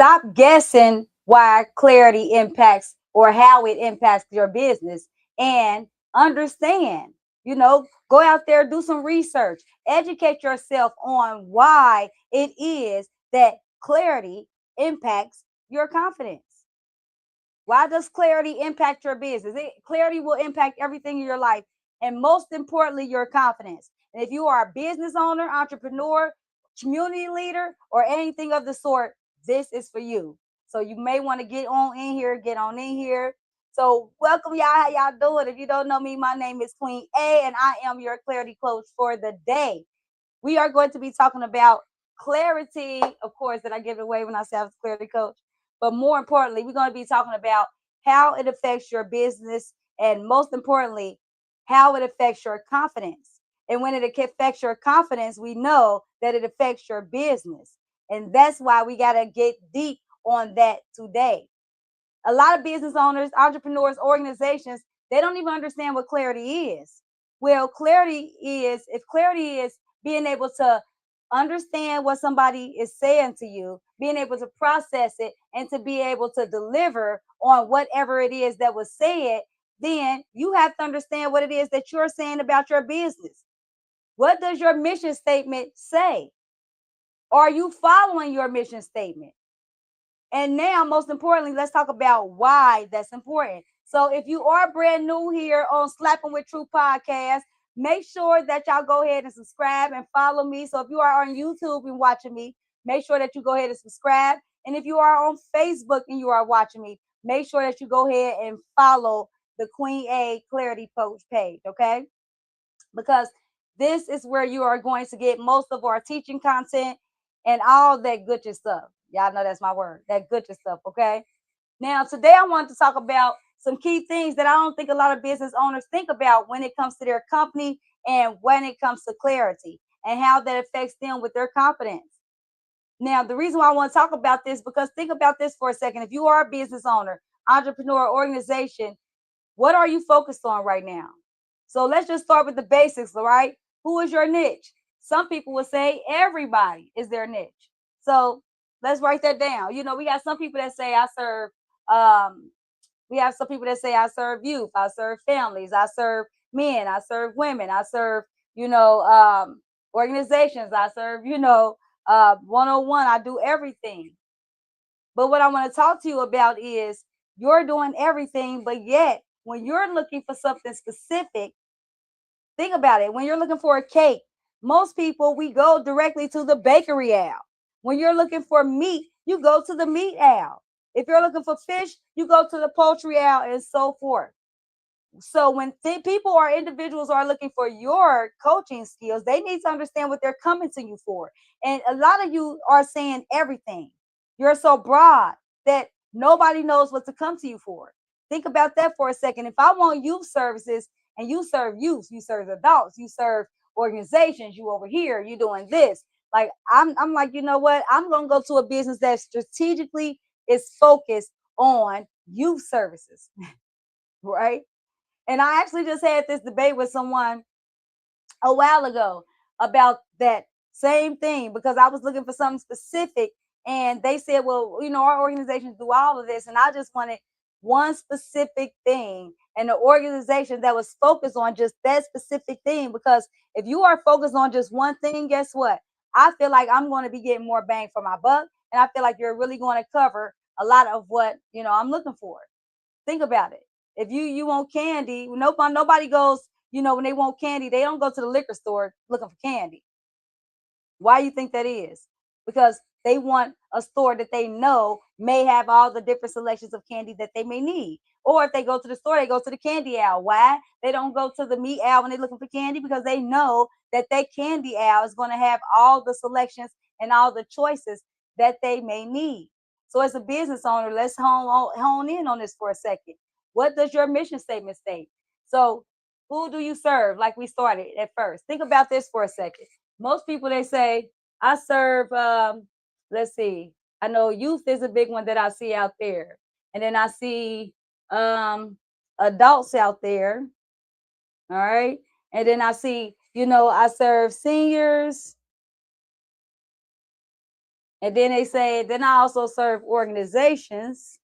Stop guessing why clarity impacts or how it impacts your business, and understand. Go out there, do some research, educate yourself on why it is that clarity impacts your confidence. Why does clarity impact your business? Clarity will impact everything in your life, and most importantly, your confidence. And if you are a business owner, entrepreneur, community leader, or anything of the sort, this is for you. So you may want to get on in here. So welcome y'all. How y'all doing? If you don't know me, my name is Queen A, and I am your clarity coach for the day. We are going to be talking about clarity, of course, that I give it away when I say I was a clarity coach. But more importantly, we're going to be talking about how it affects your business, and most importantly, how it affects your confidence. And when it affects your confidence, we know that it affects your business. And that's why we got to get deep on that today. A lot of business owners, entrepreneurs, organizations, they don't even understand what clarity is. Well, if clarity is being able to understand what somebody is saying to you, being able to process it, and to be able to deliver on whatever it is that was said, then you have to understand what it is that you're saying about your business. What does your mission statement say? Are you following your mission statement? And now, most importantly, let's talk about why that's important. So if you are brand new here on Slapping with Truth podcast, make sure that y'all go ahead and subscribe and follow me. So if you are on YouTube and watching me, make sure that you go ahead and subscribe. And if you are on Facebook and you are watching me, make sure that you go ahead and follow the Queen A Clarity Coach page, okay? Because this is where you are going to get most of our teaching content and all that good stuff. Y'all know that's my word, that good stuff, okay? Now, today I want to talk about some key things that I don't think a lot of business owners think about when it comes to their company and when it comes to clarity and how that affects them with their confidence. Now, the reason why I want to talk about this, because think about this for a second. If you are a business owner, entrepreneur, organization, what are you focused on right now? So let's just start with the basics, all right? Who is your niche? Some people would say everybody is their niche. So let's write that down. We got some people that say I serve, we have some people that say I serve youth, I serve families, I serve men, I serve women, I serve, organizations, I serve, one-on-one, I do everything. But what I want to talk to you about is you're doing everything, but yet when you're looking for something specific, think about it. When you're looking for a cake, most people, we go directly to the bakery aisle. When you're looking for meat, you go to the meat aisle. If you're looking for fish, you go to the poultry aisle, and so forth. So when people or individuals are looking for your coaching skills, they need to understand what they're coming to you for. And a lot of you are saying everything. You're so broad that nobody knows what to come to you for. Think about that for a second. If I want youth services and you serve youth, you serve adults, you serve organizations, you over here, you doing this. Like I'm like, you know what? I'm gonna go to a business that strategically is focused on youth services, right? And I actually just had this debate with someone a while ago about that same thing, because I was looking for something specific, and they said, well, our organizations do all of this, and I just wanted one specific thing, and the organization that was focused on just that specific thing. Because if you are focused on just one thing, guess what? I feel like I'm going to be getting more bang for my buck, and I feel like you're really going to cover a lot of what I'm looking for. Think about it. If you want candy, nobody goes, when they want candy, they don't go to the liquor store looking for candy. Why you think that is? Because they want a store that they know may have all the different selections of candy that they may need. Or if they go to the store, they go to the candy aisle. Why? They don't go to the meat aisle when they're looking for candy, because they know that candy aisle is going to have all the selections and all the choices that they may need. So as a business owner, let's hone in on this for a second. What does your mission statement state? So who do you serve? Like we started at first. Think about this for a second. Most people, they say, I serve, let's see, I know youth is a big one that I see out there. And then I see adults out there. All right. And then I see, I serve seniors. And then they say, then I also serve organizations.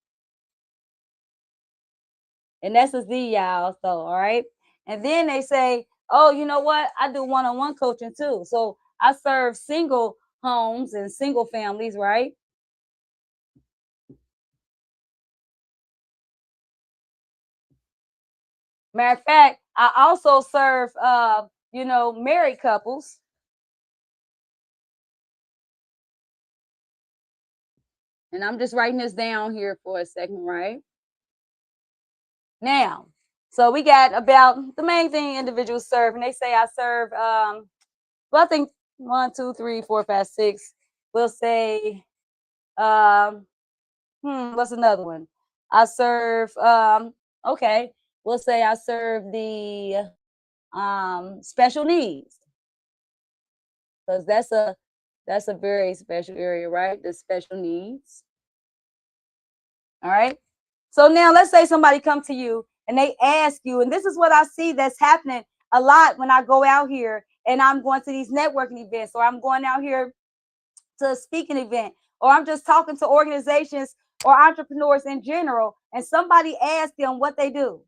And that's a Z, y'all. So, all right. And then they say, oh, you know what? I do one-on-one coaching too. So I serve single homes and single families, right? Matter of fact, I also serve, married couples. And I'm just writing this down here for a second, right? Now, so we got about the main thing individuals serve, and they say I serve, well, I think 1, 2, 3, 4, 5, 6. We'll say, what's another one? I serve, okay, we'll say I serve the special needs, because that's a very special area, right? The special needs. All right. So now let's say somebody come to you and they ask you, and this is what I see that's happening a lot when I go out here and I'm going to these networking events, or I'm going out here to a speaking event, or I'm just talking to organizations or entrepreneurs in general, and somebody asks them what they do.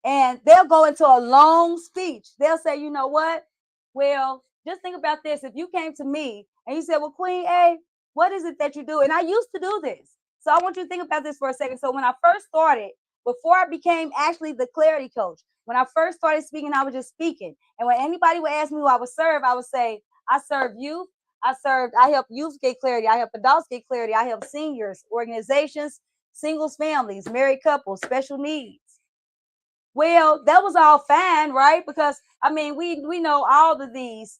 And they'll go into a long speech. They'll say, you know what? Well, just think about this. If you came to me and you said, well, Queen A, what is it that you do? And I used to do this. So I want you to think about this for a second. So when I first started, before I became actually the clarity coach, when I first started speaking, I was just speaking. And when anybody would ask me who I would serve, I would say, I serve youth. I help youth get clarity. I help adults get clarity. I help seniors, organizations, singles, families, married couples, special needs. Well, that was all fine, right? Because I mean, we know all of these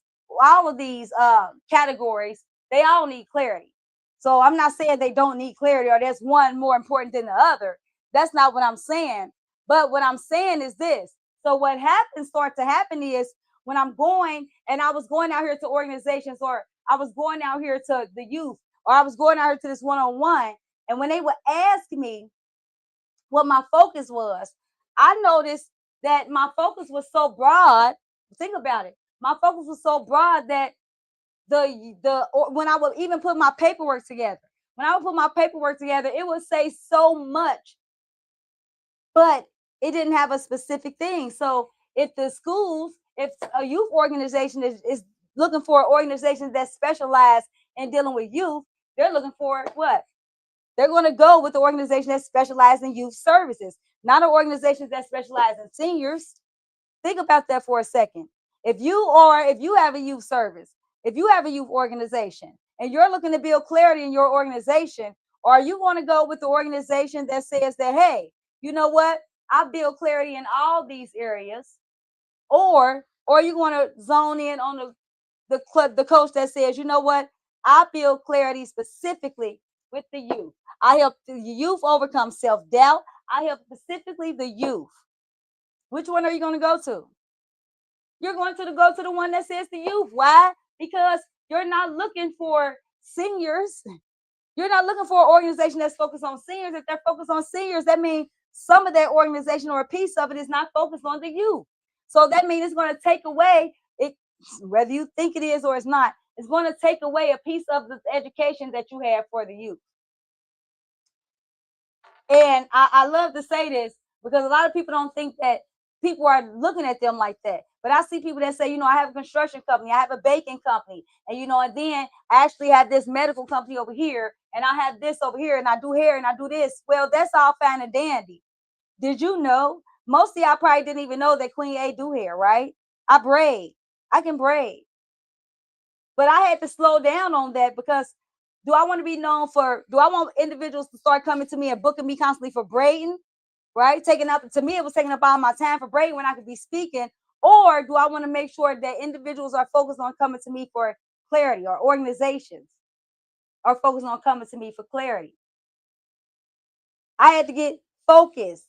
categories, they all need clarity. So I'm not saying they don't need clarity or there's one more important than the other. That's not what I'm saying. But what I'm saying is this. So what start to happen is when I'm going, and I was going out here to organizations, or I was going out here to the youth, or I was going out here to this one-on-one, and when they would ask me what my focus was, I noticed that my focus was so broad. Think about it. My focus was so broad that when I would even put my paperwork together, it would say so much, but it didn't have a specific thing. So if a youth organization is looking for organizations that specialize in dealing with youth, they're looking for what? They're going to go with the organization that specializes in youth services, not an organization that specializes in seniors. Think about that for a second. If you have a youth service, if you have a youth organization, and you're looking to build clarity in your organization, or are you going to go with the organization that says that, hey, you know what? I build clarity in all these areas, or are you going to zone in on the coach that says, you know what? I build clarity specifically with the youth. I help the youth overcome self-doubt. I help specifically the youth. Which one are you going to go to? You're going to go to the one that says the youth. Why? Because you're not looking for seniors. You're not looking for an organization that's focused on seniors. If they're focused on seniors, that means some of that organization or a piece of it is not focused on the youth. So that means it's going to take away it, whether you think it is or it's not. It's going to take away a piece of the education that you have for the youth. And I love to say this because a lot of people don't think that people are looking at them like that. But I see people that say, you know, I have a construction company, I have a baking company, and and then I actually have this medical company over here, and I have this over here, and I do hair and I do this. Well, that's all fine and dandy. Did you know? Most of y'all probably didn't even know that Queen A do hair, right? I braid. I can braid. But I had to slow down on that because do I want individuals to start coming to me and booking me constantly for braiding, right? To me, it was taking up all my time for braiding when I could be speaking. Or do I want to make sure that individuals are focused on coming to me for clarity, or organizations are focused on coming to me for clarity? I had to get focused.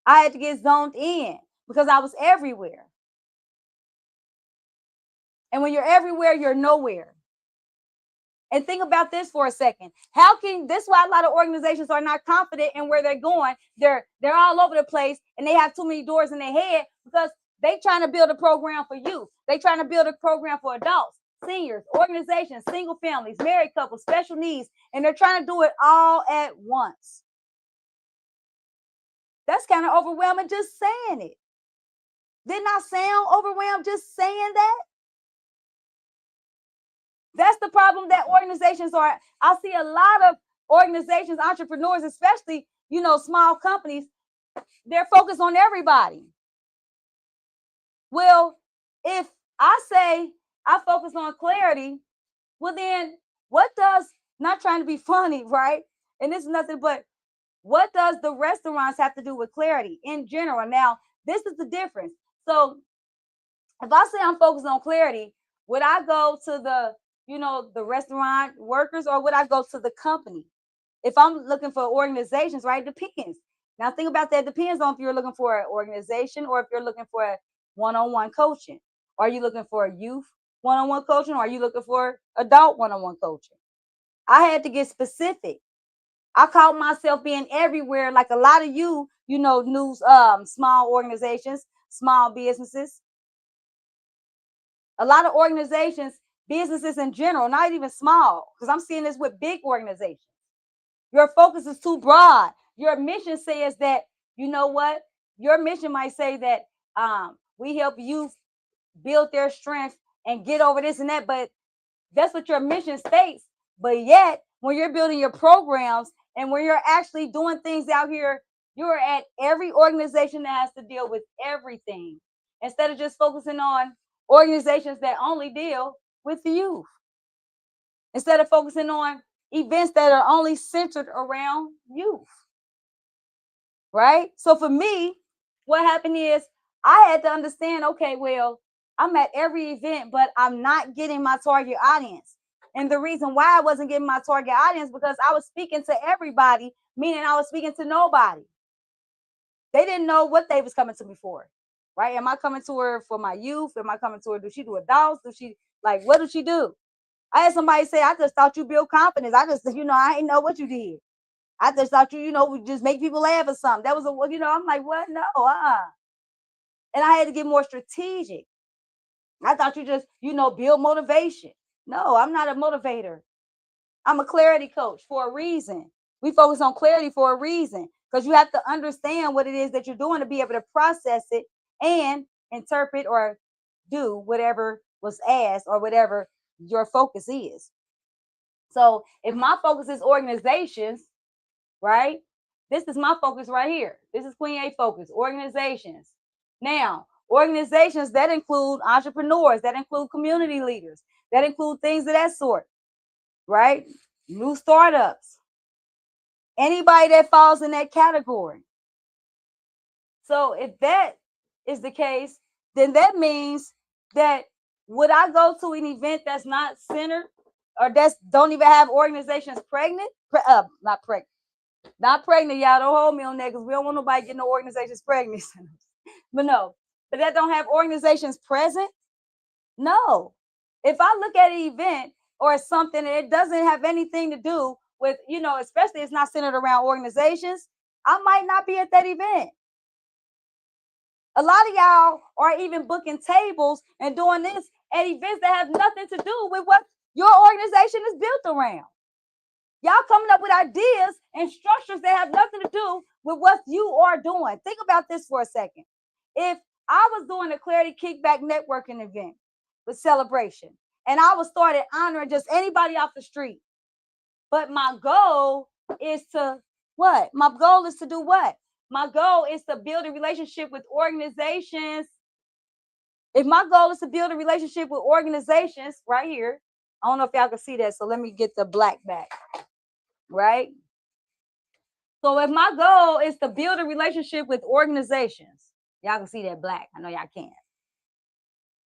I had to get zoned in because I was everywhere. And when you're everywhere, you're nowhere. And think about this for a second. This is why a lot of organizations are not confident in where they're going. They're all over the place and they have too many doors in their head because they trying to build a program for youth. They trying to build a program for adults. seniors, organizations, single families, married couples, special needs, and they're trying to do it all at once. That's kind of overwhelming just saying it. Didn't I sound overwhelmed just saying that? That's the problem that organizations are. I see a lot of organizations, entrepreneurs, especially, small companies, they're focused on everybody. Well, if I say I focus on clarity, well, then what does, not trying to be funny, right? And this is nothing but, what does the restaurants have to do with clarity in general? Now, this is the difference. So if I say I'm focused on clarity, would I go to the restaurant workers, or would I go to the company? If I'm looking for organizations, right? Depends. Now think about that. Depends on if you're looking for an organization or if you're looking for a one-on-one coaching. Are you looking for a youth one-on-one coaching, or are you looking for adult one-on-one coaching? I had to get specific. I caught myself being everywhere, like a lot of news, small organizations, small businesses, a lot of organizations, businesses in general, not even small, because I'm seeing this with big organizations. Your focus is too broad. Your mission says that, you know what? Your mission might say that we help youth build their strength and get over this and that, but that's what your mission states. But yet, when you're building your programs and when you're actually doing things out here, you're at every organization that has to deal with everything, instead of just focusing on organizations that only deal with the youth, instead of focusing on events that are only centered around youth. Right? So for me, what happened is I had to understand, okay, well, I'm at every event, but I'm not getting my target audience. And the reason why I wasn't getting my target audience, because I was speaking to everybody, meaning I was speaking to nobody. They didn't know what they was coming to me for. Right? Am I coming to her for my youth? Am I coming to her? Do she do adults? What does she do? I had somebody say, I just thought you build confidence. I just, I ain't know what you did. I just thought would just make people laugh or something. That was I'm like, what? No, And I had to get more strategic. I thought you just, build motivation. No, I'm not a motivator. I'm a clarity coach for a reason. We focus on clarity for a reason, because you have to understand what it is that you're doing to be able to process it and interpret or do whatever was asked or whatever your focus is. So if my focus is organizations, right? This is my focus right here. This is Queen A focus, organizations. Now, organizations that include entrepreneurs, that include community leaders, that include things of that sort, right? New startups, anybody that falls in that category. So if that is the case, then that means that would I go to an event that's not centered or that's don't even have organizations pregnant? Not pregnant, y'all. Don't hold me on that, because we don't want nobody getting no organizations pregnant. But no, but that don't have organizations present. No. If I look at an event or something and it doesn't have anything to do with, especially it's not centered around organizations, I might not be at that event. A lot of y'all are even booking tables and doing this at events that have nothing to do with what your organization is built around. Y'all coming up with ideas and structures that have nothing to do with what you are doing. Think about this for a second. If I was doing a Clarity Kickback networking event with celebration, and I was started honoring just anybody off the street, but my goal is to what? My goal is to do what? My goal is to build a relationship with organizations. If my goal is to build a relationship with organizations, right here, I don't know if y'all can see that, so let me get the black back. Right? So if my goal is to build a relationship with organizations, y'all can see that black. I know y'all can't.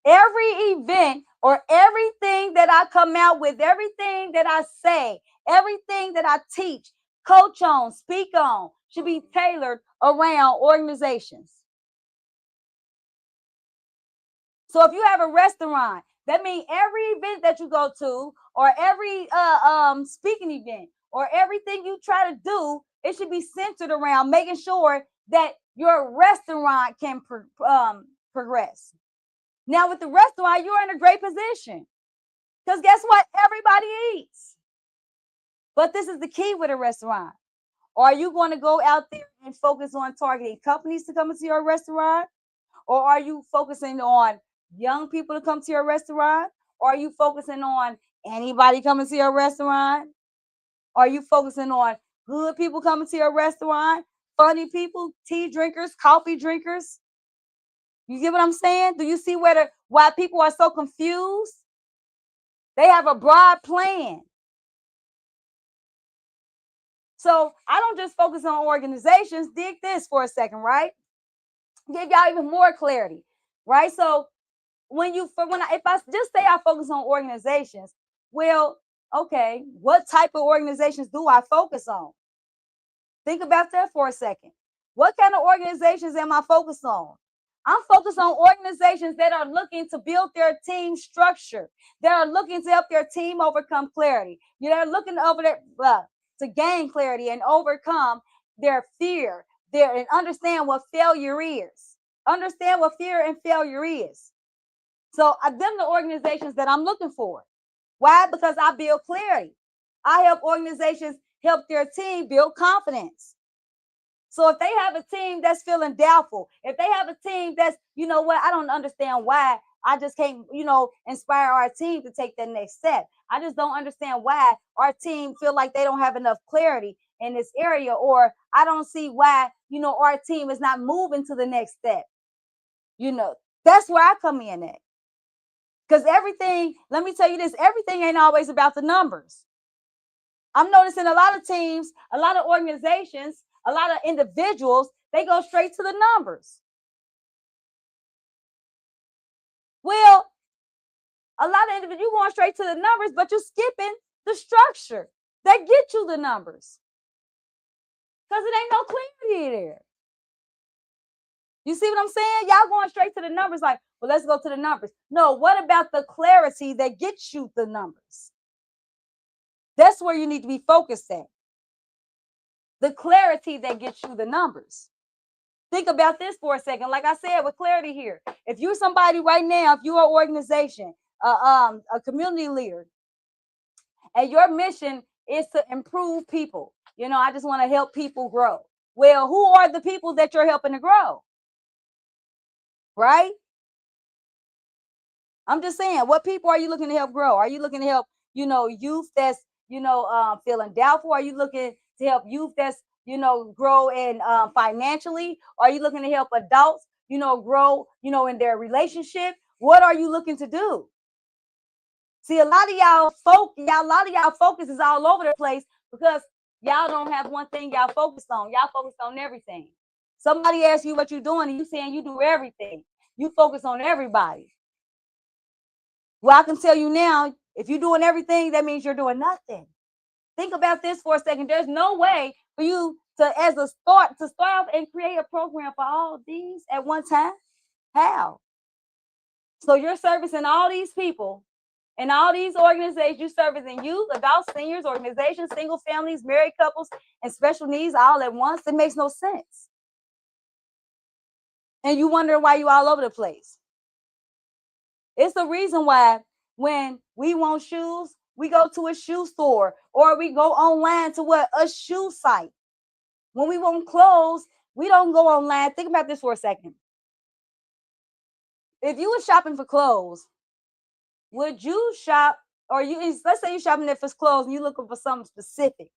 Every event or everything that I come out with, everything that I say, everything that I teach, coach on, speak on, should be tailored around organizations. So if you have a restaurant, that means every event that you go to, or every speaking event, or everything you try to do, it should be centered around making sure that your restaurant can progress. Now, with the restaurant, you're in a great position. Because guess what? Everybody eats. But this is the key with a restaurant. Are you going to go out there and focus on targeting companies to come into your restaurant? Or are you focusing on young people to come to your restaurant? Or are you focusing on anybody coming to your restaurant? Are you focusing on good people coming to your restaurant? Funny people, tea drinkers, coffee drinkers? You get what I'm saying? Do you see why people are so confused? They have a broad plan. So I don't just focus on organizations. Dig this for a second, right? Give y'all even more clarity, right? So if I just say I focus on organizations, well, okay, what type of organizations do I focus on? Think about that for a second. What kind of organizations am I focused on? I'm focused on organizations that are looking to build their team structure, that are looking to help their team overcome clarity. They're looking over there to gain clarity and overcome their fear, and understand what failure is. Understand what fear and failure is. So them the organizations that I'm looking for. Why? Because I build clarity. I help organizations help their team build confidence. So if they have a team that's feeling doubtful, if they have a team that's, I don't understand why I just can't, inspire our team to take that next step. I just don't understand why our team feel like they don't have enough clarity in this area, or I don't see why, our team is not moving to the next step. That's where I come in at. Because let me tell you this, everything ain't always about the numbers. I'm noticing a lot of teams, a lot of organizations, a lot of individuals, they go straight to the numbers. Well, a lot of individuals, you're going straight to the numbers, but you're skipping the structure that get you the numbers. Because it ain't no clarity there. You see what I'm saying? Y'all going straight to the numbers like, well, let's go to the numbers. No, what about the clarity that gets you the numbers? That's where you need to be focused at. The clarity that gets you the numbers. Think about this for a second. Like I said, with clarity here, if you're somebody right now, if you're an organization, a community leader, and your mission is to improve people, I just want to help people grow. Well, who are the people that you're helping to grow? Right? I'm just saying, what people are you looking to help grow? Are you looking to help, youth that's, feeling doubtful? Are you looking to help youth that's, grow in financially? Are you looking to help adults, grow, in their relationship? What are you looking to do? See, a lot of y'all focus is all over the place because y'all don't have one thing y'all focused on. Y'all focused on everything. Somebody asks you what you're doing and you saying you do everything. You focus on everybody. Well, I can tell you now, if you're doing everything, that means you're doing nothing. Think about this for a second. There's no way for you to start off and create a program for all these at one time. How? So you're servicing all these people and all these organizations. You're servicing youth, adults, seniors, organizations, single families, married couples, and special needs all at once. It makes no sense. And you wonder why you all over the place. It's the reason why when we want shoes, we go to a shoe store or we go online to a shoe site. When we want clothes, we don't go online. Think about this for a second. If you were shopping for clothes, would you shop, let's say you're shopping there for clothes and you're looking for something specific.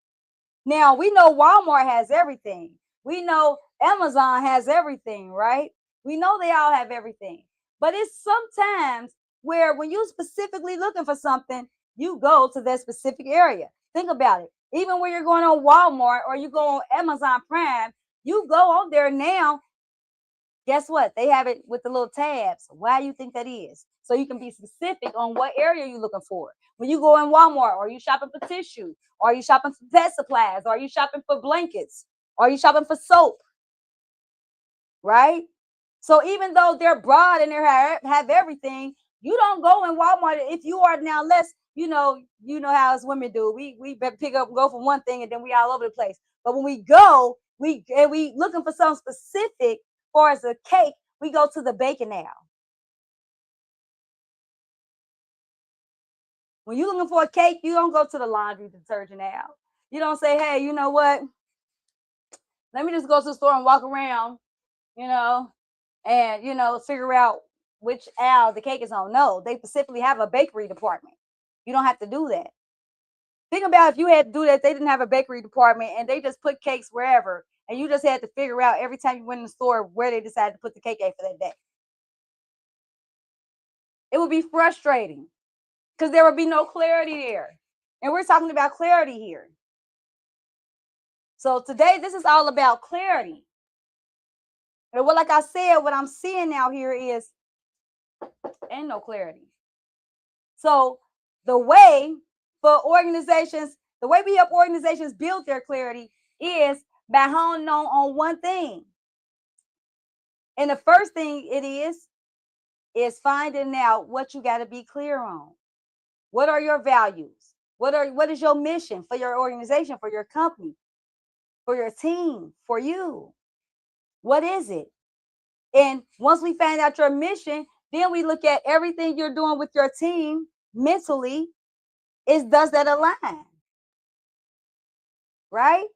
Now, we know Walmart has everything. We know Amazon has everything, right? We know they all have everything. But it's sometimes where when you're specifically looking for something, you go to that specific area. Think about it. Even when you're going on Walmart or you go on Amazon Prime, you go on there now. Guess what? They have it with the little tabs. Why do you think that is? So you can be specific on what area you're looking for. When you go in Walmart, or you shopping for tissue, or you shopping for pet supplies, or you shopping for blankets, or you shopping for soap, right? So even though they're broad and they have everything, you don't go in Walmart if you are now less, you know how us women do. We pick up and go for one thing and then we all over the place. But when we go, we looking for something specific. For as a cake, we go to the bacon aisle. When you're looking for a cake, you don't go to the laundry detergent aisle. You don't say, hey, you know what? Let me just go to the store and walk around, and, figure out which aisle the cake is on. No, they specifically have a bakery department. You don't have to do that. Think about if you had to do that, they didn't have a bakery department and they just put cakes wherever, and you just had to figure out every time you went in the store where they decided to put the cake at for that day. It would be frustrating because there would be no clarity there. And we're talking about clarity here. So today, this is all about clarity. And like I said, what I'm seeing now here is ain't no clarity. So the way for organizations, the way we help organizations build their clarity is by honing on one thing. And the first thing it is finding out what you got to be clear on. What are your values? What is your mission for your organization, for your company, for your team, for you? What is it? And once we find out your mission, then we look at everything you're doing with your team mentally. Does that align? Right?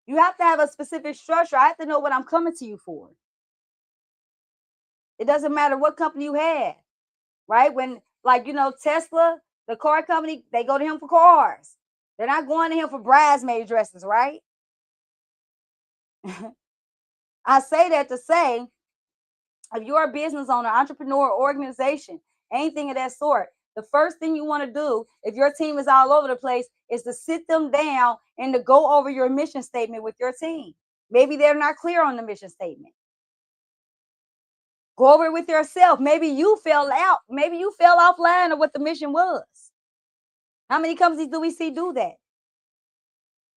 You have to have a specific structure. I have to know what I'm coming to you for. It doesn't matter what company you have, right? When, Tesla, the car company, they go to him for cars. They're not going to him for bridesmaid dresses, right? I say that to say, if you're a business owner, entrepreneur, organization, anything of that sort, the first thing you want to do, if your team is all over the place, is to sit them down and to go over your mission statement with your team. Maybe they're not clear on the mission statement. Go over it with yourself. Maybe you fell out. Maybe you fell offline of what the mission was. How many companies do we see do that?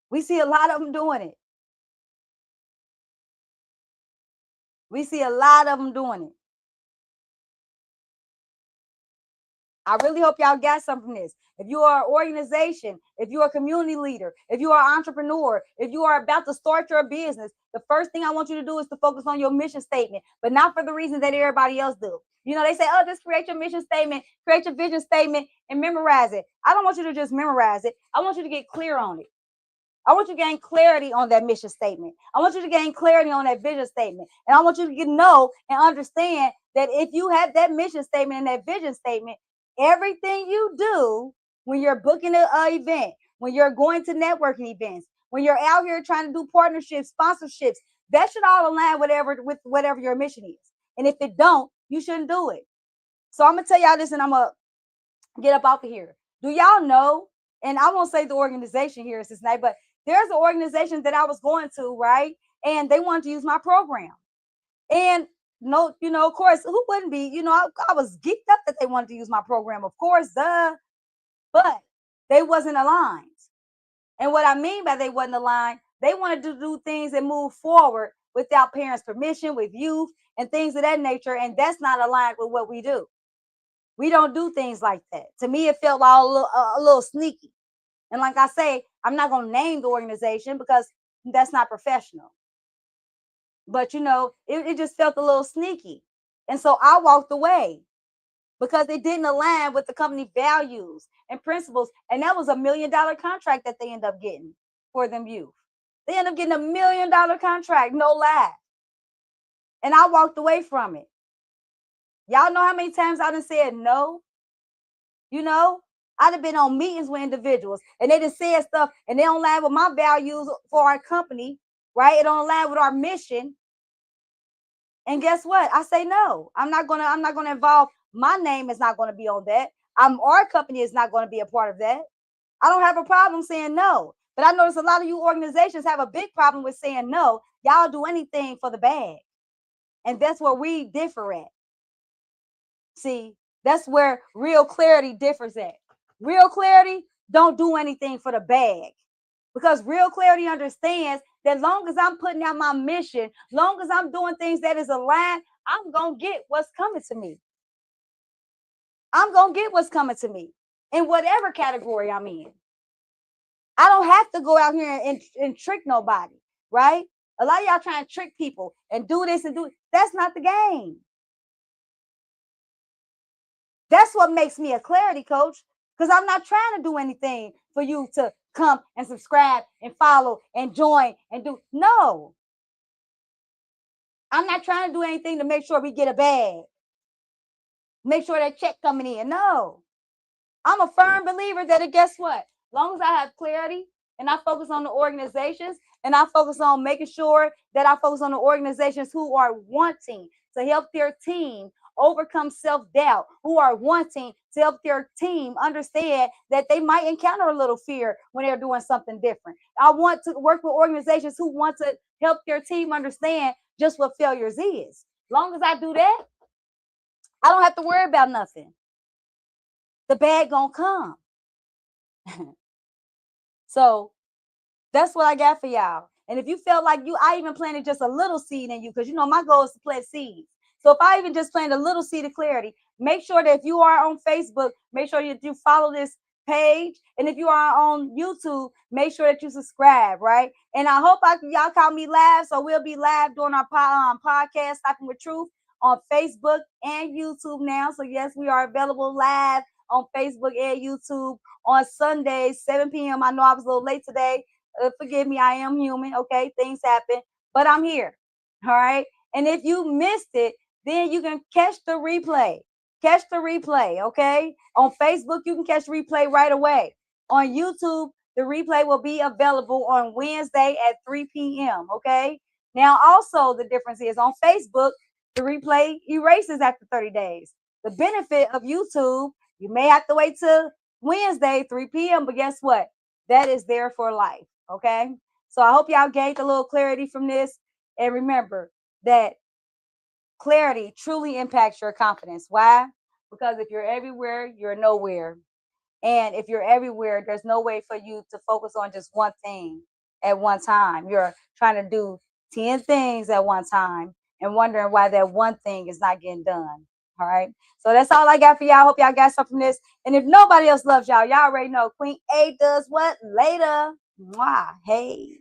We see a lot of them doing it. We see a lot of them doing it. I really hope y'all got something from this. If you are an organization, if you are a community leader, if you are an entrepreneur, if you are about to start your business, the first thing I want you to do is to focus on your mission statement, but not for the reasons that everybody else do. They say, oh, just create your mission statement, create your vision statement, and memorize it. I don't want you to just memorize it. I want you to get clear on it. I want you to gain clarity on that mission statement. I want you to gain clarity on that vision statement. And I want you to know and understand that if you have that mission statement and that vision statement, everything you do when you're booking an event, when you're going to networking events, when you're out here trying to do partnerships, sponsorships, that should all align with whatever your mission is. And if it don't, you shouldn't do it. So I'm going to tell y'all this and I'm going to get up off of here. Do y'all know, and I won't say the organization here is this night, but there's an organization that I was going to, right? And they wanted to use my program. And no, of course, who wouldn't be? I was geeked up that they wanted to use my program, of course, but they wasn't aligned. And what I mean by they wasn't aligned, they wanted to do things and move forward without parents' permission, with youth and things of that nature. And that's not aligned with what we do. We don't do things like that. To me, it felt a little sneaky. And like I say, I'm not going to name the organization because that's not professional. But, it just felt a little sneaky. And so I walked away because it didn't align with the company values and principles. And that was $1 million contract that they end up getting for them youth. They end up getting $1 million contract, no lie. And I walked away from it. Y'all know how many times I done said no? I'd have been on meetings with individuals and they just said stuff and they don't align with my values for our company, right? It don't align with our mission. And guess what? I say no. I'm not gonna involve. My name is not gonna be on that. Our company is not gonna be a part of that. I don't have a problem saying no. But I notice a lot of you organizations have a big problem with saying no. Y'all do anything for the bag. And that's where we differ at. See, that's where real clarity differs at. Real clarity don't do anything for the bag. Because real clarity understands that long as I'm putting out my mission, long as I'm doing things that is aligned, I'm going to get what's coming to me. I'm going to get what's coming to me in whatever category I'm in. I don't have to go out here and trick nobody, right? A lot of y'all trying to trick people and do this and do it. That's not the game. That's what makes me a clarity coach, because I'm not trying to do anything for you to come and subscribe and follow and join and do. No, I'm not trying to do anything to make sure we get a bag, make sure that check coming in. No, I'm a firm believer that, guess what? As long as I have clarity and I focus on the organizations and I focus on making sure that I focus on the organizations who are wanting to help their team overcome self-doubt, who are wanting to help their team understand that they might encounter a little fear when they're doing something different. I want to work with organizations who want to help their team understand just what failures is. As long as I do that, I don't have to worry about nothing. The bag gonna come. So that's what I got for y'all. And if you felt like I even planted just a little seed in you, because my goal is to plant seeds. So if I even just planted a little seed of clarity, make sure that if you are on Facebook, make sure that you follow this page. And if you are on YouTube, make sure that you subscribe, right? And I hope y'all call me live. So we'll be live doing our podcast, Talking with Truth, on Facebook and YouTube now. So yes, we are available live on Facebook and YouTube on Sundays, 7 p.m. I know I was a little late today. Forgive me, I am human. Okay, things happen, but I'm here. All right. And if you missed it, then you can catch the replay. Catch the replay. Okay. On Facebook, you can catch the replay right away. On YouTube, the replay will be available on Wednesday at 3 p.m. Okay. Now, also, the difference is on Facebook, the replay erases after 30 days. The benefit of YouTube, you may have to wait till Wednesday, 3 p.m., but guess what? That is there for life. Okay. So I hope y'all gained a little clarity from this. And remember that clarity truly impacts your confidence. Why? Because if you're everywhere, you're nowhere. And if you're everywhere, there's no way for you to focus on just one thing at one time. You're trying to do 10 things at one time and wondering why that one thing is not getting done. All right. So that's all I got for y'all. Hope y'all got something from this. And if nobody else loves y'all, y'all already know Queen A does what? Later. Mwah. Hey.